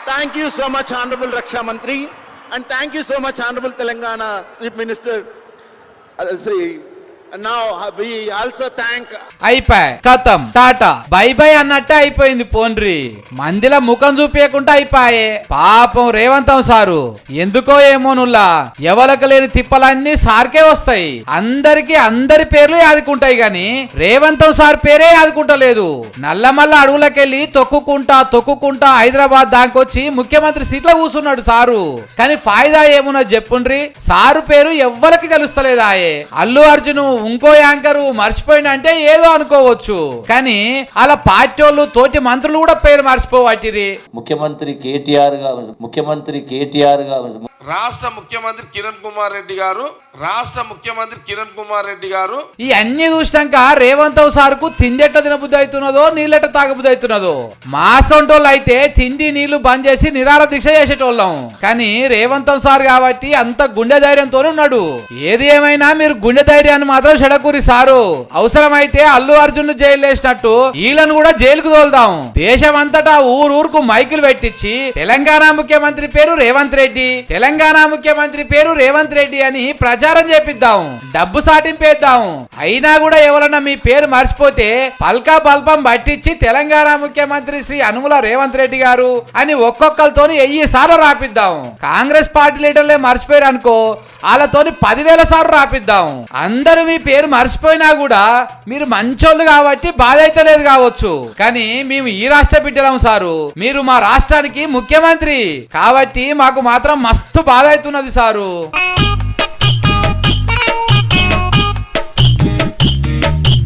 Thank you so much, Honorable Raksha Mantri, and thank you so much, Honorable Telangana Chief Minister Sri. And now we also thank. అయిపోయి కథం tata bye by అన్నట్టే అయిపోయింది పోన్రి. మందిల ముఖం చూపించకుండా అయిపోయే. పాపం రేవంతం sir ఎందుకో ఏమోనుల్లా ఎవలకు లేని తిప్పలన్నీ సార్కే వస్తాయి. అందరి పేర్లు యాదుకుంటాయి గాని రేవంతం సార్ పేరే యాదుకుంటలేదు. నల్లమల్ల అడవులకెళ్ళి తొక్కుకుంటా హైదరాబాద్ దాకొచ్చి ముఖ్యమంత్రి సీట్లో కూర్చున్నాడు సారు. కానీ ఫాయిదా ఏమున్నది చెప్పుండ్రి. సారు పేరు ఎవ్వరికి తెలుస్తలేదాయే. అల్లు అర్జున్ ఇంకో యాంకరు మర్చిపోయిందంటే ఏదో అనుకోవచ్చు, కానీ అలా పార్టీ వాళ్ళు తోటి మంత్రులు కూడా పేరు మర్చిపోవట్టిరి. ముఖ్యమంత్రి కేటీఆర్ గారు రాష్ట్ర ముఖ్యమంత్రి కిరణ్ కుమార్ రెడ్డి గారు ఈ అన్ని చూసినాక రేవంత్ సార్ కు తిండి ఎట్లా తినబుద్ధి అవుతున్నదో నీళ్ళెట్ట తాగబుద్ధి అవుతున్నదో. మా సొంటోళ్ళు అయితే తిండి నీళ్లు బంద్ చేసి నిరాహార దీక్ష చేసేటోళ్ళం, కానీ రేవంత్ సార్ కాబట్టి అంత గుండె ధైర్యంతోనే ఉన్నాడు. ఏది ఏమైనా మీరు గుండె ధైర్యాన్ని మాత్రం చెడకూరి సారు. అవసరమైతే అల్లు అర్జున్ జైలు వేసినట్టు వీళ్ళను కూడా జైలుకు తోలుదాం. దేశమంతటా ఊరూరుకు మైకులు పెట్టించి తెలంగాణ ముఖ్యమంత్రి పేరు రేవంత్ రెడ్డి అని ప్రచారం చేపిద్దాం. డబ్బు సాటింపేద్దాం. అయినా కూడా ఎవరన్నా మీ పేరు మర్చిపోతే పల్కా బల్పం పట్టించి తెలంగాణ ముఖ్యమంత్రి శ్రీ అనుముల రేవంత్ రెడ్డి గారు అని ఒక్కొక్కరితోని 1000 సార్లు రాపిద్దాం. కాంగ్రెస్ పార్టీ లీడర్లే మర్చిపోయారు అనుకో, వాళ్ళతోని 10,000 సార్లు రాపిద్దాం. అందరూ మీ పేరు మర్చిపోయినా కూడా మీరు మంచోళ్ళు కాబట్టి బాధ అయితే లేదు కావచ్చు, కానీ మేము ఈ రాష్ట్ర బిడ్డలం సారు. మీరు మా రాష్ట్రానికి ముఖ్యమంత్రి కాబట్టి మాకు మాత్రం మస్తు బాధ అవుతున్నది సారు.